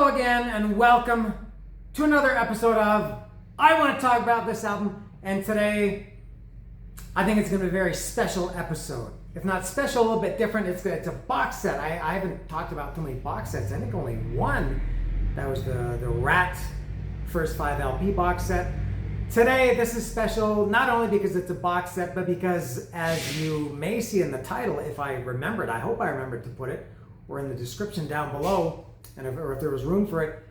Hello again and welcome to another episode of I Want to Talk About This Album. And today, I think it's going to be a very special episode. If not special, a little bit different. It's a box set. I haven't talked about too many box sets. I think only one. That was the Rat First 5 LP box set. Today, this is special not only because it's a box set, but because, as you may see in the title, if I remembered, I hope I remembered to put it, or in the description down below, or if there was room for it,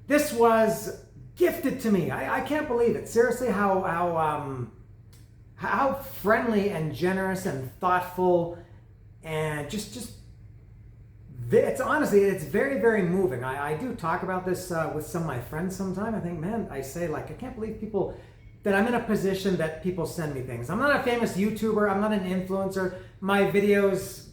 this was gifted to me. I can't believe it. Seriously, how friendly and generous and thoughtful, and just it's honestly, it's very, very moving. I do talk about this with some of my friends sometime. I think, man, I say, like, I can't believe people, that I'm in a position that people send me things. I'm not a famous YouTuber. I'm not an influencer. My videos,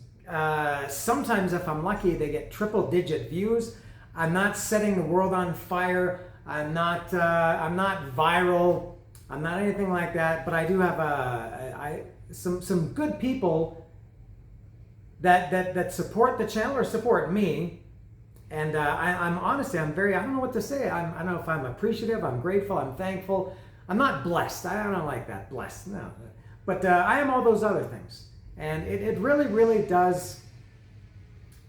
sometimes if I'm lucky, they get triple-digit views. I'm not setting the world on fire. I'm not viral. I'm not anything like that. But I do have some good people that support the channel or support me, and I'm honestly, I don't know what to say. I don't know if I'm appreciative, I'm grateful, I'm thankful. I'm not blessed. I don't like that, blessed, no. But I am all those other things, and it really, really does.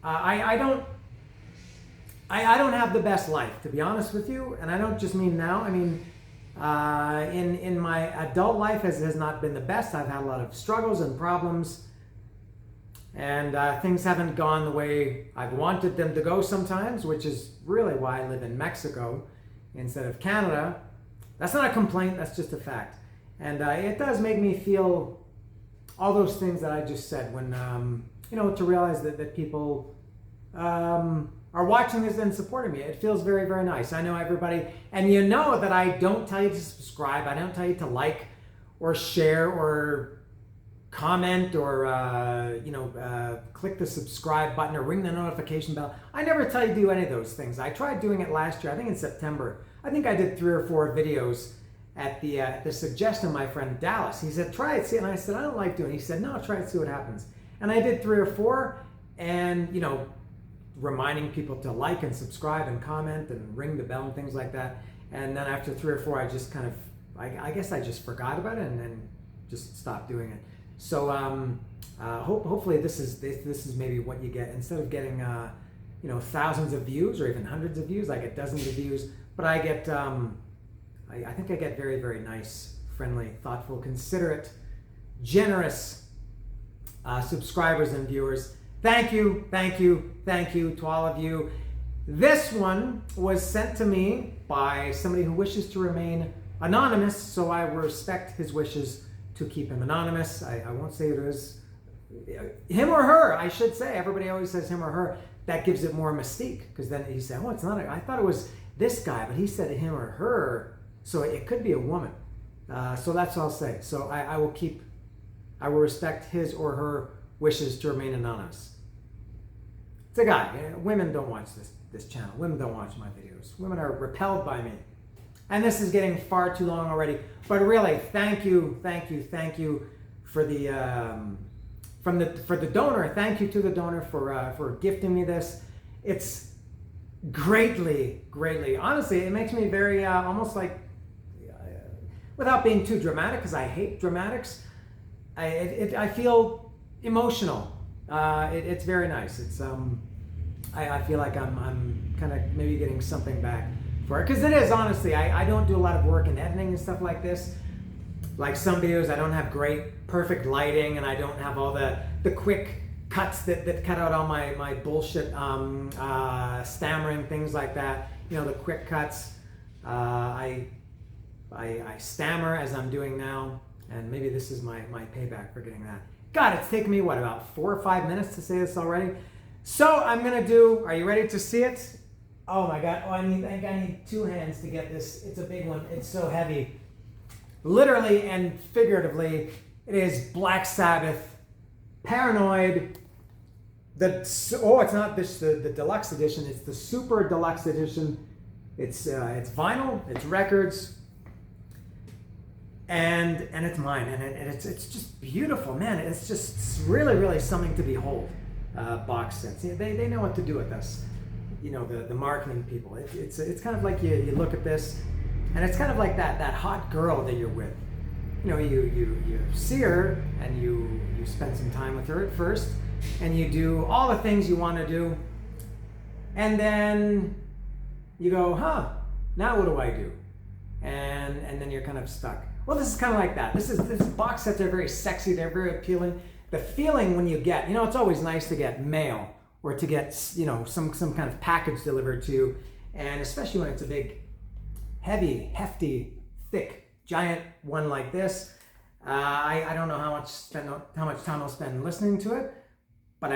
I don't have the best life, to be honest with you, and I don't just mean now. I mean, in my adult life has not been the best. I've had a lot of struggles and problems. And things haven't gone the way I've wanted them to go sometimes, which is really why I live in Mexico instead of Canada. That's not a complaint, that's just a fact. And it does make me feel all those things that I just said when, to realize that people are watching this and supporting me. It feels very, very nice. I know everybody, and you know that I don't tell you to subscribe, I don't tell you to like or share or comment or click the subscribe button or ring the notification bell. I never tell you to do any of those things. I tried doing it last year, I think in September. I think I did 3 or 4 videos at the suggestion of my friend Dallas. He said, try it, see it. And I said, I don't like doing it. He said, no, try it, see what happens. And I did 3 or 4, and reminding people to like and subscribe and comment and ring the bell and things like that. And then after 3 or 4, I just kind of, I guess I just forgot about it and then just stopped doing it. So hopefully this is maybe what you get. Instead of getting thousands of views or even hundreds of views, I get dozens of views. But I get I think I get very, very nice, friendly, thoughtful, considerate, generous subscribers and viewers. Thank you, thank you, thank you to all of you. This one was sent to me by somebody who wishes to remain anonymous, so I respect his wishes to keep him anonymous. I won't say it is him or her, I should say. Everybody always says him or her. That gives it more mystique, because then he said, oh, it's not, I thought it was this guy, but he said him or her, so it could be a woman. So that's all I'll say. So I will respect his or her wishes to remain anonymous. It's a guy. Women don't watch this channel. Women don't watch my videos. Women are repelled by me. And this is getting far too long already. But really, thank you for the for the donor. Thank you to the donor for gifting me this. It's greatly, honestly, it makes me very almost like, without being too dramatic, because I hate dramatics. I feel emotional. It's very nice. It's I feel like I'm kind of maybe getting something back for it, because it is, honestly, I don't do a lot of work in editing and stuff like this. Like some videos, I don't have great perfect lighting, and I don't have all the quick cuts that cut out all my bullshit stammering, things like that. The quick cuts. I stammer as I'm doing now, and maybe this is my payback for getting that. God, it's taken me, what, about 4 or 5 minutes to say this already? So I'm gonna do, are you ready to see it? Oh my God, I think I need 2 hands to get this. It's a big one, it's so heavy. Literally and figuratively, it is Black Sabbath, Paranoid. It's not the deluxe edition, it's the super deluxe edition. It's vinyl, it's records, and it's mine, and it's just beautiful, man. It's just really something to behold. Box sets, they know what to do with us. the marketing people. It's kind of like you look at this, and it's kind of like that hot girl that you're with. You see her and you spend some time with her at first, and you do all the things you want to do, and then you go, now what do I do? And then you're kind of stuck. Well, this is kind of like that. This box sets are very sexy. They're very appealing. The feeling when you get, it's always nice to get mail or to get, some kind of package delivered to you, and especially when it's a big, heavy, hefty, thick, giant one like this. I don't know how much time I'll spend listening to it, but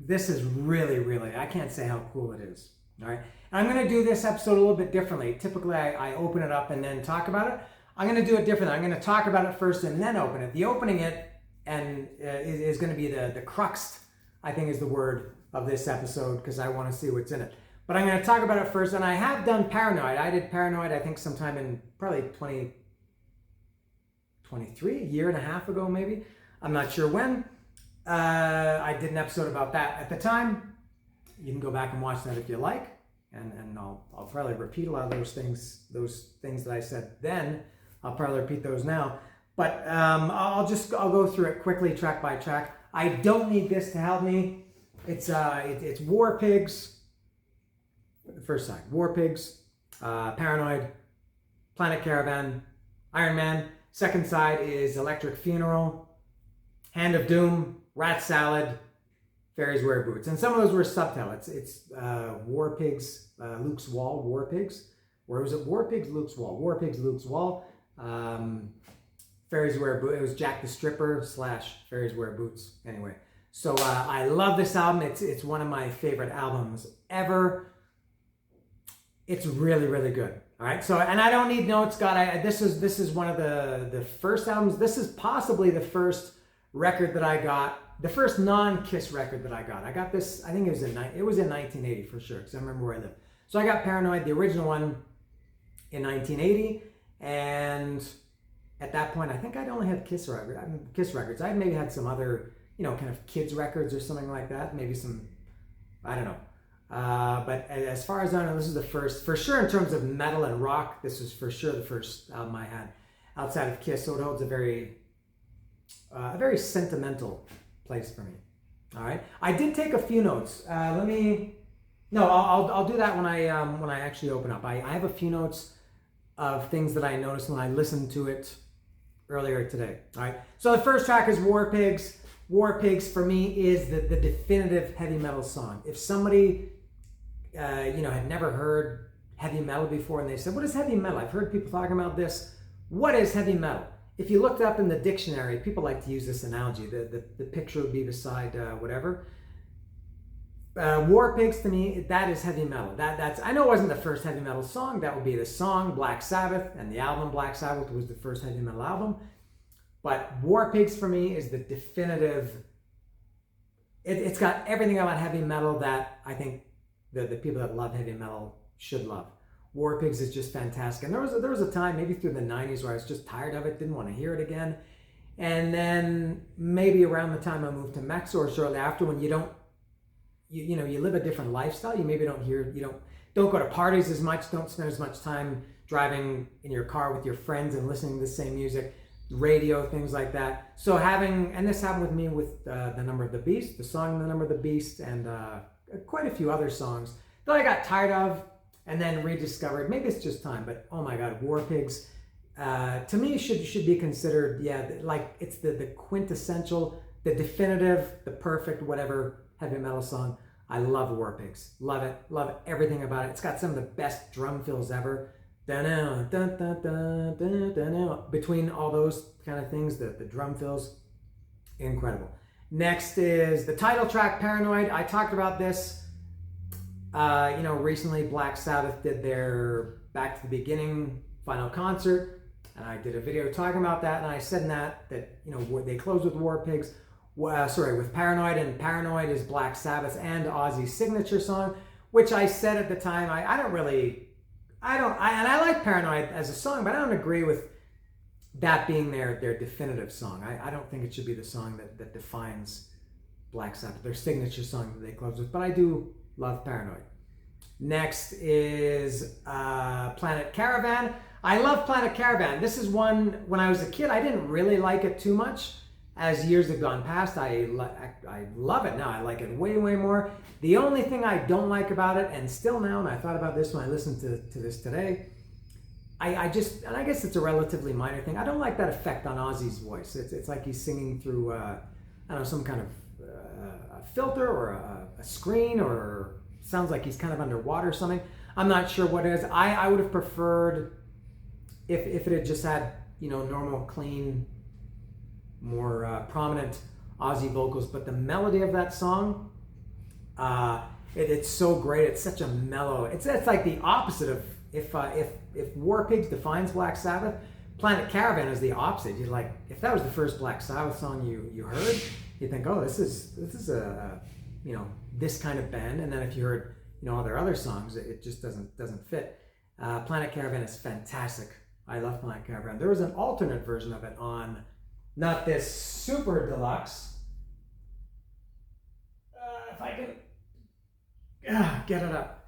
this is really, really, I can't say how cool it is. All right. And I'm going to do this episode a little bit differently. Typically, I open it up and then talk about it. I'm going to do it differently. I'm going to talk about it first and then open it. The opening it is going to be the crux, I think is the word of this episode, because I want to see what's in it. But I'm going to talk about it first, and I have done Paranoid. I did Paranoid, I think, sometime in probably 2023, a year and a half ago, maybe. I'm not sure when. I did an episode about that at the time. You can go back and watch that if you like, and I'll probably repeat a lot of those things that I said then. I'll probably repeat those now, but I'll go through it quickly, track by track. I don't need this to help me. It's War Pigs. The first side, War Pigs, Paranoid, Planet Caravan, Iron Man. Second side is Electric Funeral, Hand of Doom, Rat Salad, Fairies Wear Boots. And some of those were subtitle. It's War Pigs, Luke's Wall, War Pigs. Or was it War Pigs, Luke's Wall? War Pigs, Luke's Wall. Fairies Wear Boots. It was Jack the Stripper / Fairies Wear Boots. Anyway, so I love this album. It's one of my favorite albums ever. It's really, really good. All right. So, and I don't need notes, God. This is one of the first albums. This is possibly the first record that I got. The first non-Kiss record that I got. I got this. I think it was in 1980 for sure, because I remember where I lived. So I got Paranoid, the original one, in 1980, and at that point, I think I'd only had Kiss records. I maybe had some other, kind of kids records or something like that. Maybe some, I don't know. But as far as I know, this is the first, for sure, in terms of metal and rock. This was for sure the first album I had outside of Kiss. So it holds a very sentimental place for me. All right. I did take a few notes. I'll do that when I actually open up. I have a few notes of things that I noticed when I listened to it earlier today. All right. So the first track is War Pigs. War Pigs for me is the definitive heavy metal song. If somebody had never heard heavy metal before and they said, "What is heavy metal?" I've heard people talking about this. What is heavy metal? If you looked up in the dictionary, people like to use this analogy. The picture would be beside whatever. War Pigs to me, that is heavy metal. That's I know it wasn't the first heavy metal song. That would be the song Black Sabbath, and the album Black Sabbath was the first heavy metal album. But War Pigs for me is the definitive. It's got everything about heavy metal that I think the people that love heavy metal should love. War Pigs is just fantastic. And there was a time, maybe through the 90s, where I was just tired of it, didn't want to hear it again. And then maybe around the time I moved to Mexico or shortly after, when you live a different lifestyle, you don't go to parties as much, don't spend as much time driving in your car with your friends and listening to the same music, radio, things like that. So and this happened with me with The Number of the Beast, the song The Number of the Beast, and quite a few other songs that I got tired of and then rediscovered. Maybe it's just time, but oh my God, War Pigs to me should be considered, like it's the quintessential, the definitive, the perfect, whatever heavy metal song. I love War Pigs. Love it. Love everything about it. It's got some of the best drum fills ever. Between all those kind of things, the drum fills, incredible. Next is the title track, Paranoid. I talked about this. Recently Black Sabbath did their Back to the Beginning final concert, and I did a video talking about that, and I said in that they closed with War Pigs. With Paranoid, and Paranoid is Black Sabbath's and Ozzy's signature song, which I said at the time, I like Paranoid as a song, but I don't agree with that being their definitive song. I don't think it should be the song that defines Black Sabbath, their signature song that they close with, but I do love Paranoid. Next is Planet Caravan. I love Planet Caravan. This is one, when I was a kid, I didn't really like it too much. As years have gone past, I love it now. I like it way, way more. The only thing I don't like about it, and still now, and I thought about this when I listened to this today, I guess it's a relatively minor thing. I don't like that effect on Ozzy's voice. It's like he's singing through, I don't know, some kind of a filter or a screen, or sounds like he's kind of underwater or something. I'm not sure what it is. I would have preferred if it had just had, normal, clean, more prominent Ozzy vocals, but the melody of that song, it's so great. It's such a mellow. It's like the opposite of if War Pigs defines Black Sabbath, Planet Caravan is the opposite. You're like, if that was the first Black Sabbath song you heard, you think, oh, this is a this kind of band, and then if you heard all their other songs, it just doesn't fit. Planet Caravan is fantastic. I love Planet Caravan. There was an alternate version of it on. Not this super deluxe. If I can get it up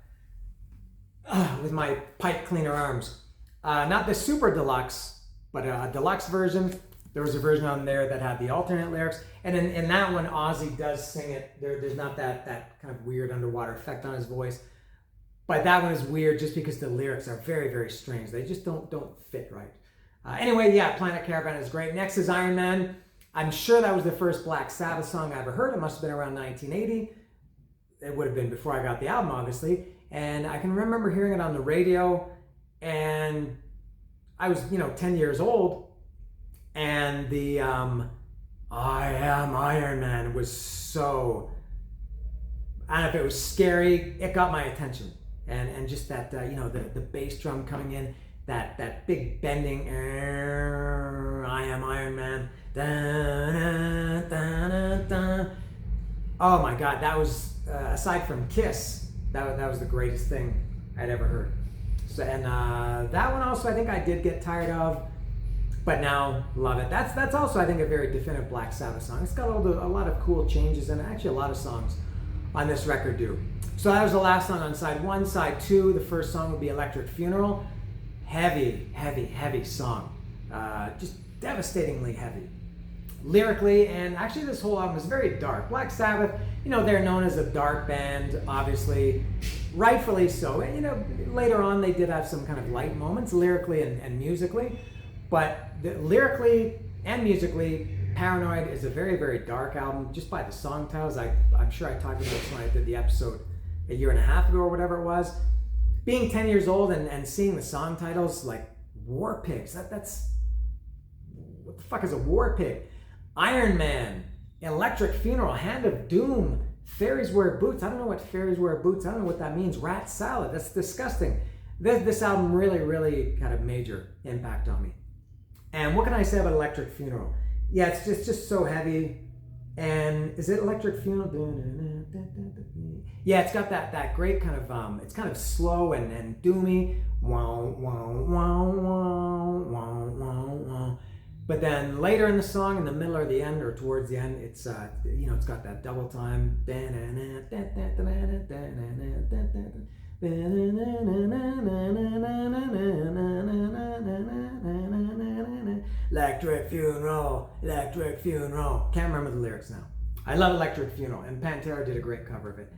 with my pipe cleaner arms. Not the super deluxe, but a deluxe version. There was a version on there that had the alternate lyrics. And in that one, Ozzy does sing it. There's not that kind of weird underwater effect on his voice. But that one is weird just because the lyrics are very, very strange. They just don't fit right. Anyway, yeah, Planet Caravan is great. Next is Iron Man. I'm sure that was the first Black Sabbath song I ever heard. It must have been around 1980. It would have been before I got the album, obviously. And I can remember hearing it on the radio. And I was, 10 years old. And the I Am Iron Man was so, I don't know if it was scary. It got my attention. And just that, the bass drum coming in. That big bending, I am Iron Man. Da, da, da, da. Oh my God, that was, aside from Kiss, that was the greatest thing I'd ever heard. So, and that one also I think I did get tired of, but now love it. That's also I think a very definitive Black Sabbath song. It's got a lot of cool changes, and actually a lot of songs on this record do. So that was the last song on side one. Side two, the first song would be Electric Funeral. Heavy, heavy, heavy song. Just devastatingly heavy. Lyrically, and actually this whole album is very dark. Black Sabbath, they're known as a dark band, obviously. Rightfully so. And, later on they did have some kind of light moments, lyrically and musically. But lyrically and musically, Paranoid is a very, very dark album, just by the song titles. I'm sure I talked about this when I did the episode a year and a half ago or whatever it was. Being 10 years old and seeing the song titles like War Pigs, that's what the fuck is a War Pig? Iron Man, Electric Funeral, Hand of Doom, Fairies Wear Boots. I don't know what Fairies Wear Boots, I don't know what that means. Rat Salad, that's disgusting. This album really, really had a major impact on me. And what can I say about Electric Funeral? Yeah, it's just so heavy. And is it Electric Funeral? Yeah, it's got that great kind of, it's kind of slow and doomy. But then later in the song, in the middle or the end or towards the end, it's, it's got that double time. Electric Funeral, Electric Funeral. Can't remember the lyrics now. I love Electric Funeral, and Pantera did a great cover of it.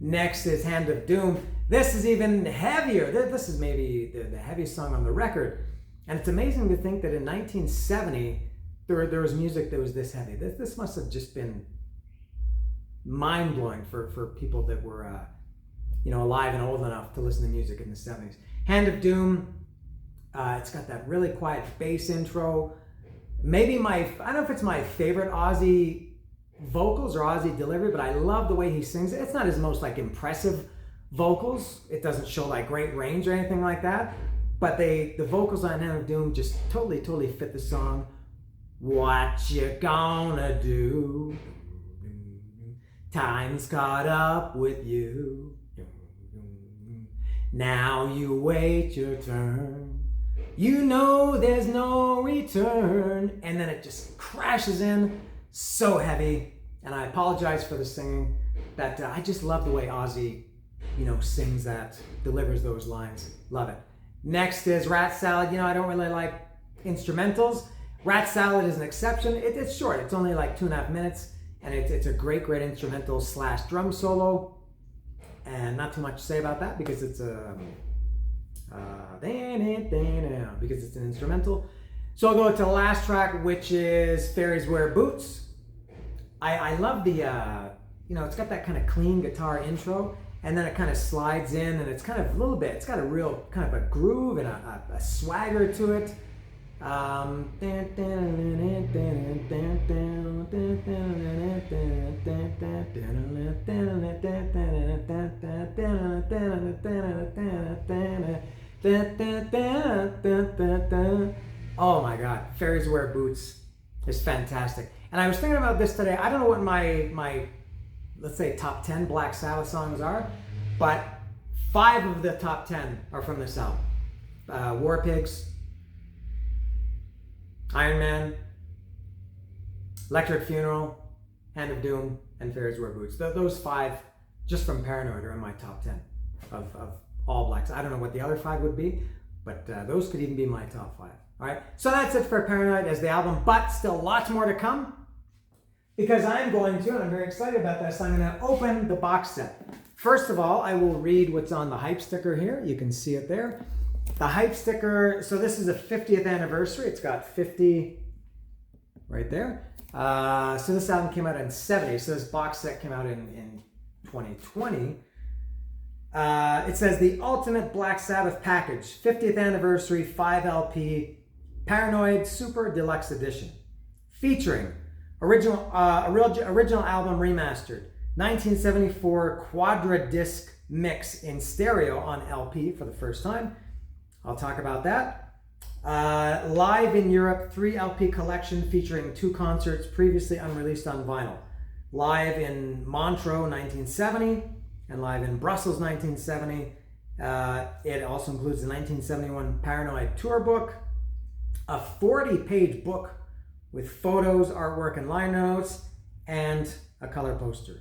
Next is Hand of Doom. This is even heavier. This is maybe the heaviest song on the record. And it's amazing to think that in 1970, there was music that was this heavy. This must have just been mind-blowing for people that were alive and old enough to listen to music in the 70s. Hand of Doom, it's got that really quiet bass intro. Maybe I don't know if it's my favorite Ozzy vocals or Ozzy delivery, but I love the way he sings. It's not his most impressive vocals. It doesn't show great range or anything like that. But the vocals on Hand of Doom just totally fit the song. What you gonna do? Time's caught up with you. Now you wait your turn. You know there's no return. And then it just crashes in, so heavy. And I apologize for the singing. That I just love the way Ozzy sings that, delivers those lines. Love it. Next is Rat Salad. I don't really like instrumentals. Rat Salad is an exception. It's short. It's only like 2.5 minutes, and it's a great instrumental / drum solo. And not too much to say about that because it's because it's an instrumental. So I'll go to the last track, which is Fairies Wear Boots. I love the it's got that kind of clean guitar intro, and then it kind of slides in, and it's kind of a little bit, it's got a real kind of a groove and a swagger to it. Oh my God, Fairies Wear Boots is fantastic. And I was thinking about this today. I don't know what my let's say top 10 Black Sabbath songs are, but 5 of the top 10 are from this album. War Pigs, Iron Man, Electric Funeral, Hand of Doom, and Fairies Wear Boots. Those 5, just from Paranoid, are in my top 10 of all Blacks. I don't know what the other 5 would be, but those could even be my top 5. All right, so that's it for Paranoid as the album, but still lots more to come, because I'm going to, and I'm very excited about this, I'm going to open the box set. First of all, I will read what's on the hype sticker here. You can see it there. The hype sticker, so this is a 50th anniversary. It's got 50 right there. So this album came out in 70. So this box set came out in 2020. It says the Ultimate Black Sabbath Package, 50th Anniversary 5 LP Paranoid Super Deluxe Edition, featuring original album remastered, 1974 quadra disc mix in stereo on LP for the first time. I'll talk about that. Live in Europe 3 LP collection featuring 2 concerts previously unreleased on vinyl. Live in Montreux 1970 and live in Brussels 1970. It also includes the 1971 Paranoid Tour book, a 40-page book with photos, artwork, and line notes, and a color poster.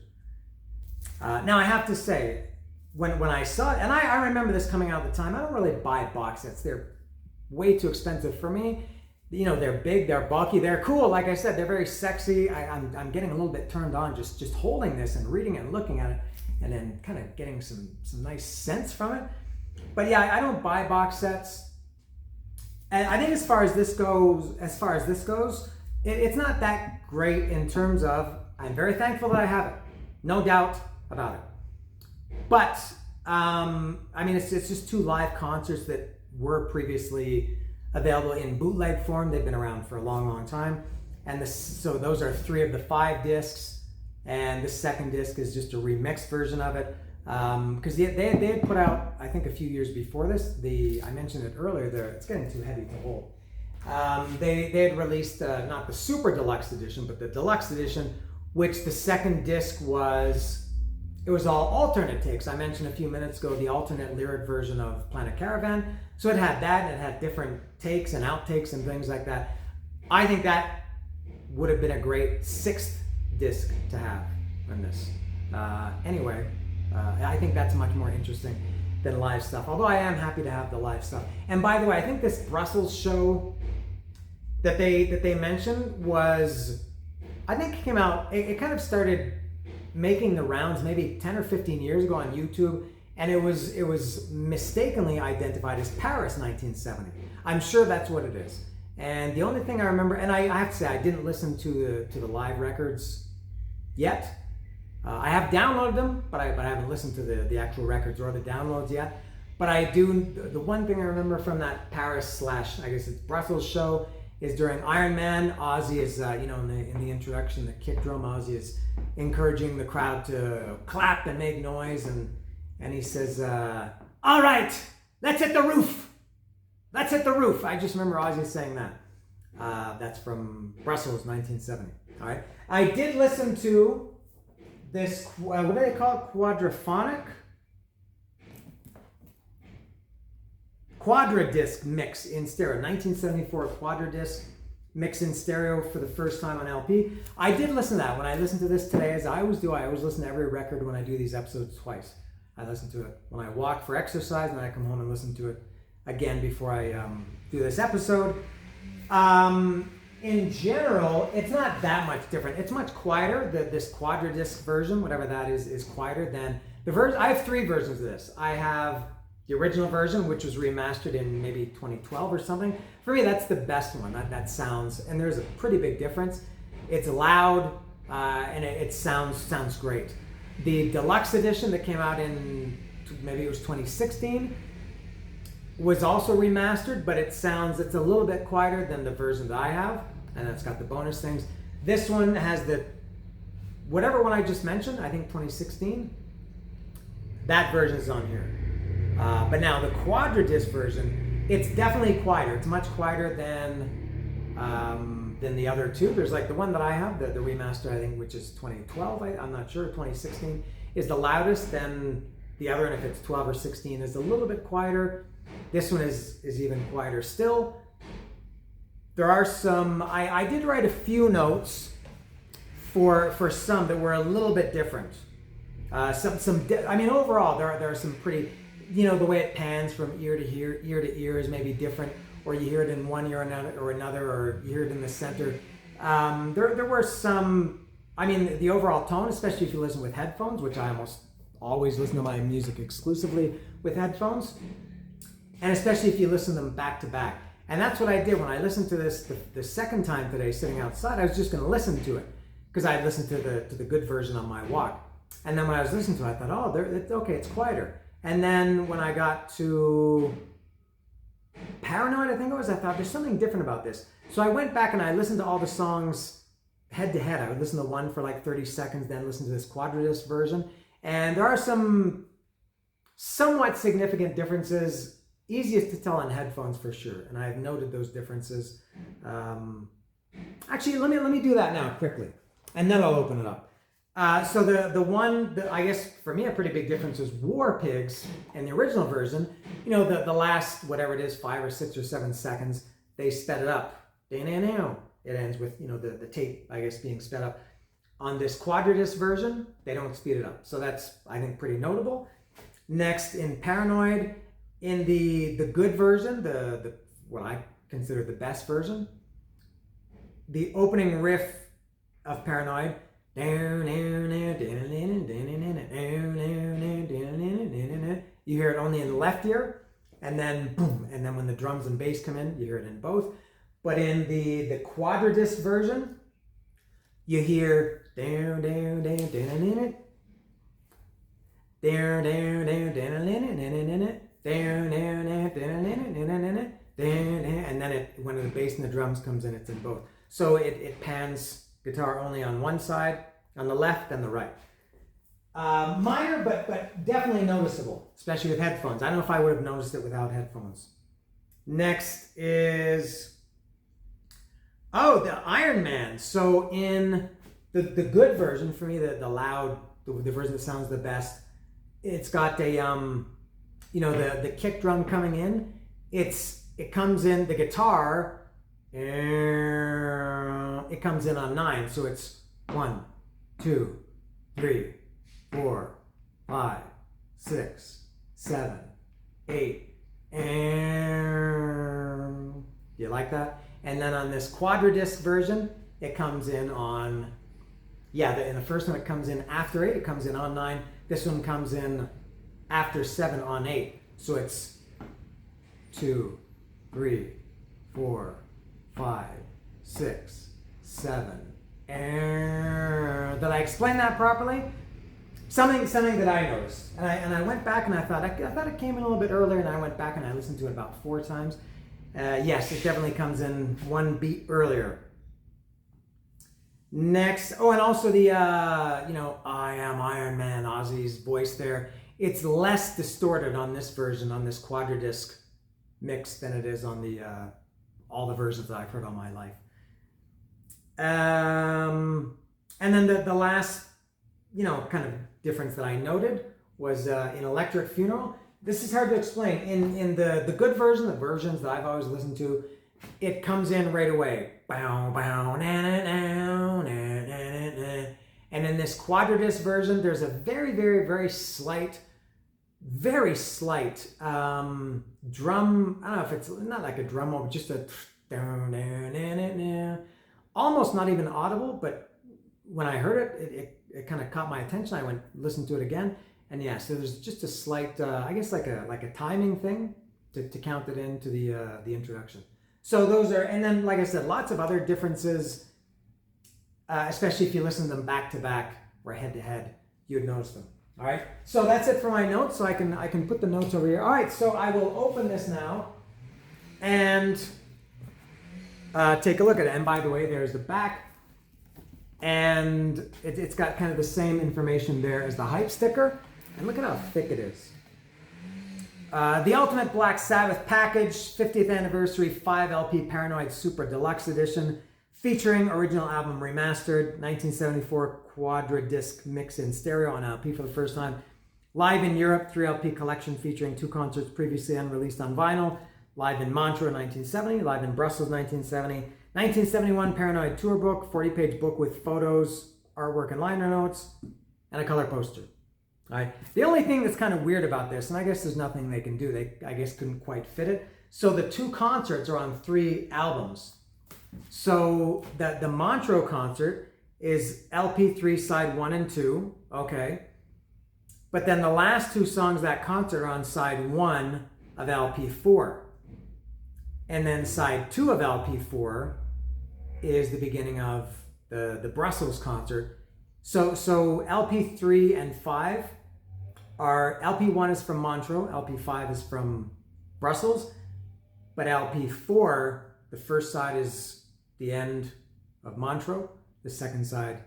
Now I have to say, when I saw it, and I remember this coming out at the time, I don't really buy box sets. They're way too expensive for me. They're big, they're bulky, they're cool. Like I said, they're very sexy. I'm getting a little bit turned on just holding this and reading it and looking at it, and then kind of getting some nice sense from it. But yeah, I don't buy box sets. And I think as far as this goes, it's not that great in terms of, I'm very thankful that I have it. No doubt about it. But, it's just 2 live concerts that were previously available in bootleg form. They've been around for a long, long time. And so those are 3 of the 5 discs. And the second disc is just a remixed version of it. Because they had put out, I think a few years before this, I mentioned it earlier, it's getting too heavy to hold. They had released not the Super Deluxe Edition, but the Deluxe Edition, which the second disc was all alternate takes. I mentioned a few minutes ago the alternate lyric version of Planet Caravan. So it had that, and it had different takes and outtakes and things like that. I think that would have been a great 6th disc to have on this. Anyway, I think that's much more interesting than live stuff, although I am happy to have the live stuff. And by the way, I think this Brussels show that they mentioned I think it came out, it kind of started making the rounds maybe 10 or 15 years ago on YouTube, and it was mistakenly identified as Paris 1970. I'm sure that's what it is. And the only thing I remember, and I have to say I didn't listen to the live records yet. I have downloaded them, but I haven't listened to the actual records or the downloads yet. But I do, the one thing I remember from that Paris / I guess it's Brussels show is during Iron Man, Ozzy is, in the introduction, the kick drum, Ozzy is encouraging the crowd to clap and make noise, and he says, all right, let's hit the roof. Let's hit the roof. I just remember Ozzy saying that. That's from Brussels, 1970. All right. I did listen to this, what do they call it? Quadra disc mix in stereo. 1974 quadra disc mix in stereo for the first time on LP. I did listen to that. When I listened to this today, as I always do, I always listen to every record when I do these episodes twice. I listen to it when I walk for exercise, and then I come home and listen to it again before I do this episode. In general, it's not that much different. It's much quieter. This quadradisc version, whatever that is quieter than the version. I have 3 versions of this. I have the original version, which was remastered in maybe 2012 or something. For me, that's the best one. That sounds, and there's a pretty big difference. It's loud, and it sounds great. The deluxe edition that came out in maybe it was 2016 was also remastered, but it's a little bit quieter than the version that I have, and it's got the bonus things. This one has whatever one I just mentioned, I think 2016, that version is on here. But now the quadradisc version, it's definitely quieter. It's much quieter than the other 2. There's like the one that I have, the remaster, I think, which is 2012, I'm not sure, 2016, is the loudest, then the other, and if it's 12 or 16, is a little bit quieter. This one is even quieter still. There are some, I did write a few notes for some that were a little bit different. Overall, there are some pretty, the way it pans from ear to ear is maybe different, or you hear it in one ear or another, or you hear it in the center. There were some, the overall tone, especially if you listen with headphones, which I almost always listen to my music exclusively with headphones, and especially if you listen to them back to back. And that's what I did when I listened to this the second time today, sitting outside. I was just going to listen to it because I had listened to the good version on my walk. And then when I was listening to it, I thought, okay, it's quieter. And then when I got to Paranoid, I think it was, I thought there's something different about this. So I went back and I listened to all the songs head to head. I would listen to one for like 30 seconds, then listen to this quadradisc version. And there are some somewhat significant differences, easiest to tell on headphones for sure. And I've noted those differences. Actually, let me do that now quickly, and then I'll open it up. So the one that I guess for me a pretty big difference is War Pigs in the original version. The last, whatever it is, 5 or 6 or 7 seconds, they sped it up. It ends with the tape, I guess, being sped up. On this quadradisc version, they don't speed it up. So that's, I think, pretty notable. Next, in Paranoid, in the good version, the what I consider the best version, the opening riff of Paranoid, you hear it only in the left ear, and then boom, and then when the drums and bass come in, you hear it in both. But in the quadradisc version, you hear and then when the bass and the drums comes in, it's in both. So it pans guitar only on one side, on the left and the right. Minor, but definitely noticeable, especially with headphones. I don't know if I would have noticed it without headphones. Next is, the Iron Man. So in the good version, for me, the loud, the version that sounds the best, it's got a, the kick drum coming in. It comes in, the guitar, it comes in on 9. So it's 1, 2, 3, 4, 5, 6, 7, 8. Do you like that? And then on this quadradisc version, it comes in on, in the first one it comes in after 8, it comes in on 9. This one comes in after 7 on 8. So it's 2, 3, 4, 5, 6, 7. Did I explain that properly? Something that I noticed, and I went back and I thought it came in a little bit earlier, and I went back and I listened to it about 4 times. Yes, it definitely comes in 1 beat earlier. Next, and also the I am Iron Man, Ozzy's voice there. It's less distorted on this version, on this quadradisc mix, than it is on the all the versions that I've heard all my life. And then the last, kind of difference that I noted was in Electric Funeral. This is hard to explain. In the good version, the versions that I've always listened to, it comes in right away. And in this quadradisc version, there's a very, very, very slight very slight drum. I don't know if it's not like a drum roll, but just a almost not even audible. But when I heard it kind of caught my attention. I went listened to it again, and yeah, so there's just a slight, I guess like a timing thing to count it into the introduction. So those are, and then like I said, lots of other differences, especially if you listen to them back to back or head to head, you'd notice them. All right, so that's it for my notes. So I can put the notes over here. All right, so I will open this now and take a look at it. And by the way, there's the back, and it's got kind of the same information there as the hype sticker. And look at how thick it is. The Ultimate Black Sabbath Package, 50th Anniversary 5 LP Paranoid Super Deluxe Edition, featuring original album remastered, 1974 quadra-disc mix in stereo on LP for the first time. Live in Europe, 3 LP collection featuring 2 concerts previously unreleased on vinyl. Live in Montreux 1970, live in Brussels 1970. 1971 Paranoid Tour Book, 40-page book with photos, artwork, and liner notes, and a color poster. All right. The only thing that's kind of weird about this, and I guess there's nothing they can do, they I guess couldn't quite fit it. So the 2 concerts are on 3 albums. So the Montreux concert is LP3 side 1 and 2, okay. But then the last 2 songs of that concert are on side 1 of LP4. And then side 2 of LP4 is the beginning of the Brussels concert. So LP3 and 5 are, LP1 is from Montreux, LP5 is from Brussels, but LP4, the first side is the end of Montreux, the second side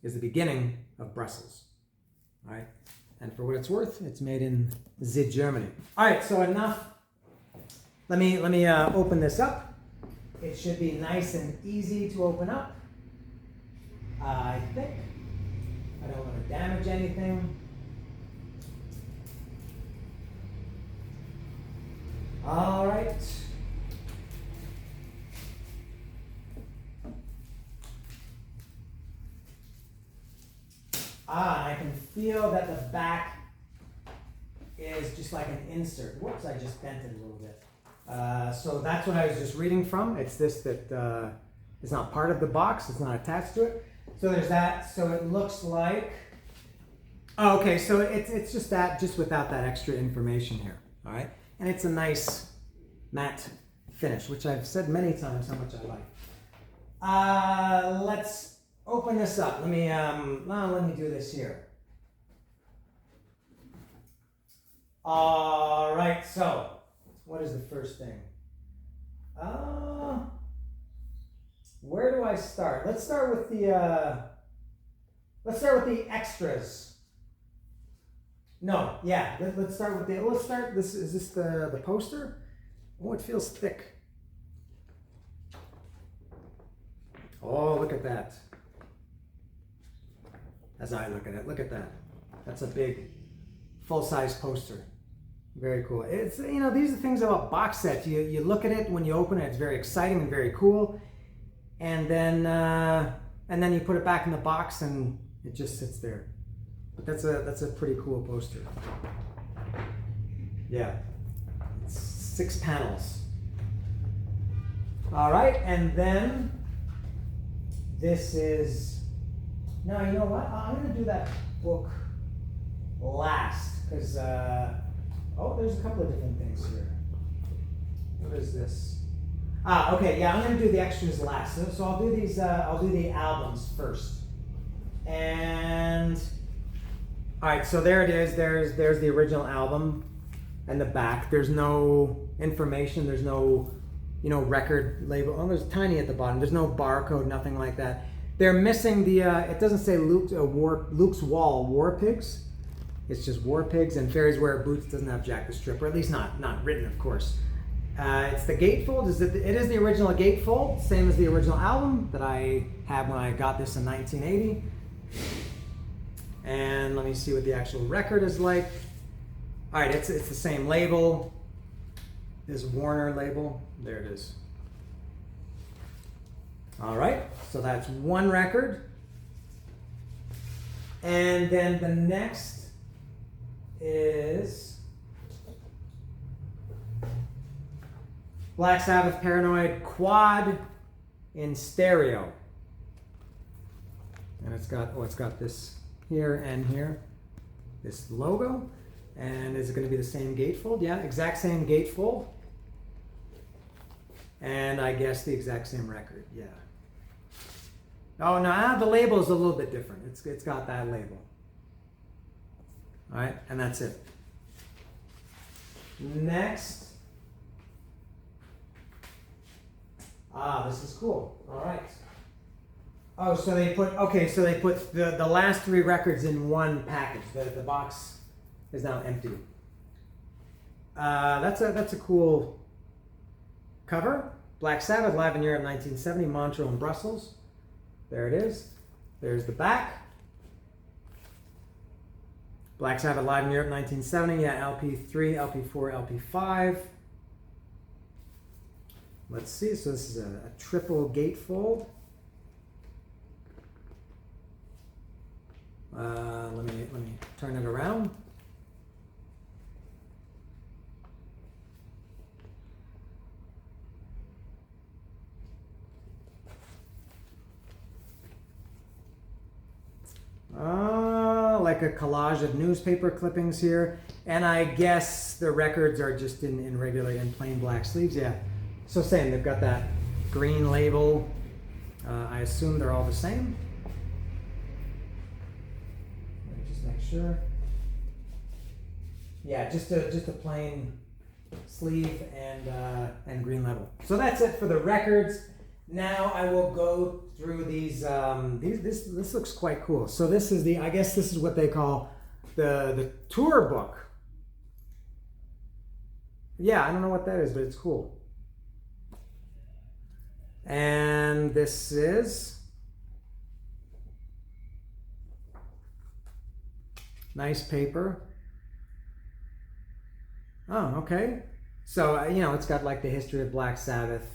is the beginning of Brussels. All right, and for what it's worth, it's made in Germany. All right, so enough. Let me open this up. It should be nice and easy to open up. I think. I don't want to damage anything. All right. I can feel that the back is just like an insert. Whoops, I just bent it a little bit. So that's what I was just reading from. It's this that is not part of the box. It's not attached to it. So there's that. So it looks like, oh, okay, so it's just that, just without that extra information here, all right? And it's a nice matte finish, which I've said many times how much I like. Let's open this up. Let me do this here. All right, so what is the first thing? Where do I start? Let's start with the extras. No, yeah. Let's start with the. Let's start. Is this the poster? Oh, it feels thick. Oh, look at that. As I look at it, look at that. That's a big, full-size poster. Very cool. It's, you know, these are things about box sets. You look at it when you open it. It's very exciting and very cool. And then you put it back in the box and it just sits there. But that's a pretty cool poster. Yeah, it's 6 panels. All right, and then this is. Now you know what? I'm going to do that book last because there's a couple of different things here. What is this? Okay, yeah, I'm going to do the extras last. So I'll do these. I'll do the albums first. And all right, so there it is. There's the original album and the back. There's no information. There's no, record label. Oh, there's tiny at the bottom. There's no barcode. Nothing like that. They're missing the. It doesn't say Luke's Wall War Pigs. It's just War Pigs, and Fairies Wear Boots doesn't have Jack the Stripper. At least not written, of course. It's the gatefold. It is the original gatefold, same as the original album that I had when I got this in 1980. And let me see what the actual record is like. All right, it's the same label. This Warner label. There it is. All right, so that's one record. And then the next is Black Sabbath Paranoid Quad in stereo. And it's got this here and here, this logo. And is it going to be the same gatefold? Yeah, exact same gatefold. And I guess the exact same record, yeah. Oh, no, the label is a little bit different. It's got that label. All right, and that's it. Next. This is cool. All right. Oh, so they put the last 3 records in one package. The box is now empty. That's a cool cover. Black Sabbath live in Europe 1970, Montreux and Brussels. There it is. There's the back. Black Sabbath live in Europe 1970, yeah, LP3, LP4, LP5. Let's see, so this is a triple gatefold. Let me turn it around. Like a collage of newspaper clippings here, and I guess the records are just in regular in plain black sleeves. Yeah, so same. They've got that green label. I assume they're all the same. Let me just make sure. Yeah, just a plain sleeve and green label. So that's it for the records. Now I will go through these. This looks quite cool. So this is I guess this is what they call the tour book. Yeah, I don't know what that is, but it's cool. And this is nice paper. Oh, okay. So it's got like the history of Black Sabbath.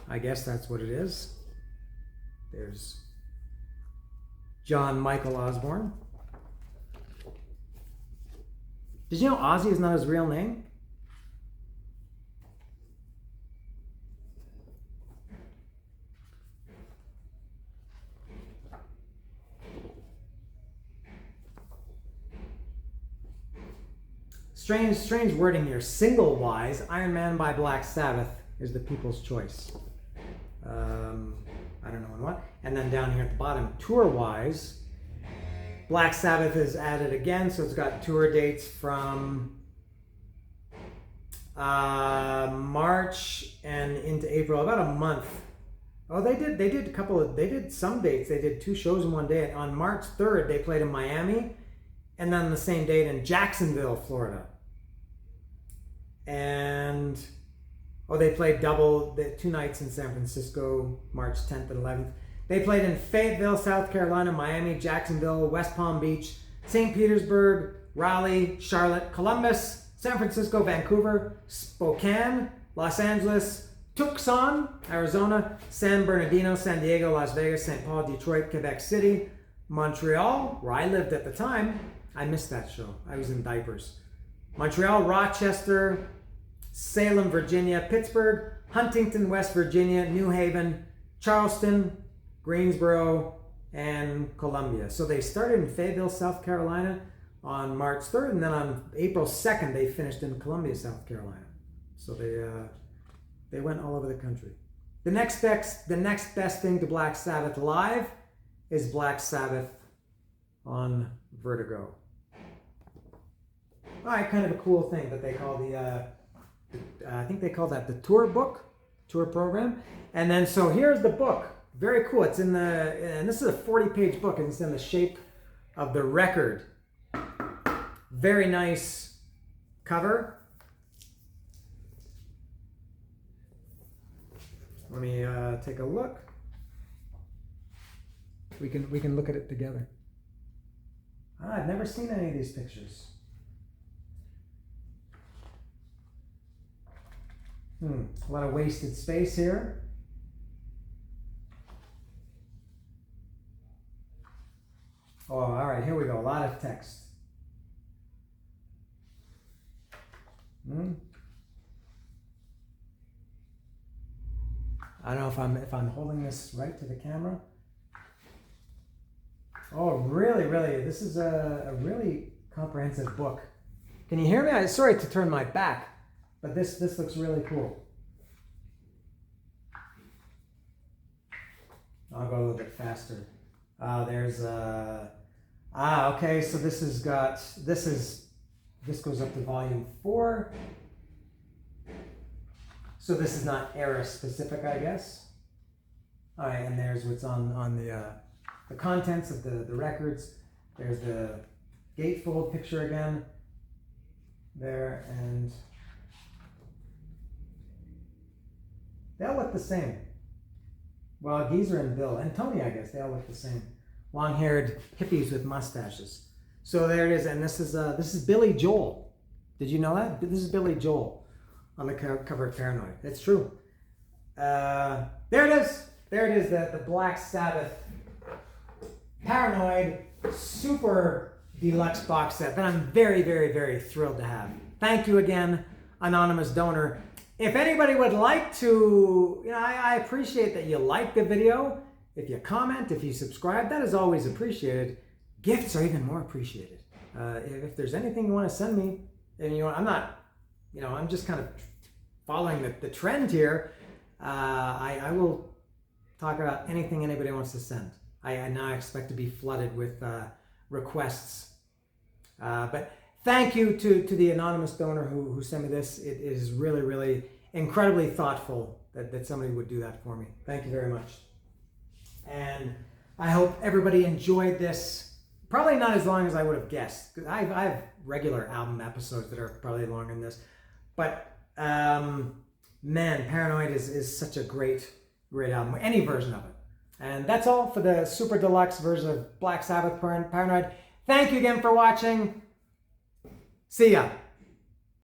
I guess that's what it is. There's John Michael Osborne. Did you know Ozzy is not his real name? Strange wording here. Single-wise, Iron Man by Black Sabbath is the people's choice. I don't know what. And then down here at the bottom, tour-wise, Black Sabbath is added again, so it's got tour dates from March and into April, about a month. Oh, they did some dates. They did 2 shows in one day. On March 3rd, they played in Miami, and then the same date in Jacksonville, Florida. And they played double, 2 nights in San Francisco, March 10th and 11th. They played in Fayetteville, South Carolina, Miami, Jacksonville, West Palm Beach, St. Petersburg, Raleigh, Charlotte, Columbus, San Francisco, Vancouver, Spokane, Los Angeles, Tucson, Arizona, San Bernardino, San Diego, Las Vegas, St. Paul, Detroit, Quebec City, Montreal, where I lived at the time. I missed that show. I was in diapers. Montreal, Rochester, Salem, Virginia, Pittsburgh, Huntington, West Virginia, New Haven, Charleston, Greensboro, and Columbia. So they started in Fayetteville, South Carolina on March 3rd, and then on April 2nd they finished in Columbia, South Carolina. So they went all over the country. The next best thing to Black Sabbath live is Black Sabbath on Vertigo. All right, kind of a cool thing that they call I think they call that the tour book, tour program. And then, so here's the book. Very cool. It's and this is a 40-page book, and it's in the shape of the record. Very nice cover. Let me take a look. We can look at it together. I've never seen any of these pictures. A lot of wasted space here. Oh, all right, here we go. A lot of text. I don't know if I'm holding this right to the camera. Oh, really, really, this is a really comprehensive book. Can you hear me? I'm sorry to turn my back, but this looks really cool. I'll go a little bit faster. Okay, so this goes up to volume 4. So this is not era specific, I guess. All right, and there's what's on the contents of the records. There's the gatefold picture again there, and they all look the same. Well, Geezer and Bill and Tony, I guess, they all look the same. Long-haired hippies with mustaches. So there it is, and this is Billy Joel. Did you know that? This is Billy Joel on the cover of Paranoid. It's true. There it is. There it is, the Black Sabbath Paranoid Super Deluxe box set that I'm very, very, very thrilled to have. Thank you again, anonymous donor. If anybody would like to, I appreciate that you like the video. If you comment, if you subscribe, that is always appreciated. Gifts are even more appreciated. If there's anything you want to send me, and I'm not, I'm just kind of following the trend here. I will talk about anything anybody wants to send. I now expect to be flooded with requests. But thank you to the anonymous donor who sent me this. It is really, really incredibly thoughtful that somebody would do that for me. Thank you very much. And I hope everybody enjoyed this. Probably not as long as I would have guessed. I have regular album episodes that are probably longer than this. But man, Paranoid is such a great album. Any version of it. And that's all for the Super Deluxe version of Black Sabbath Paranoid. Thank you again for watching. See ya.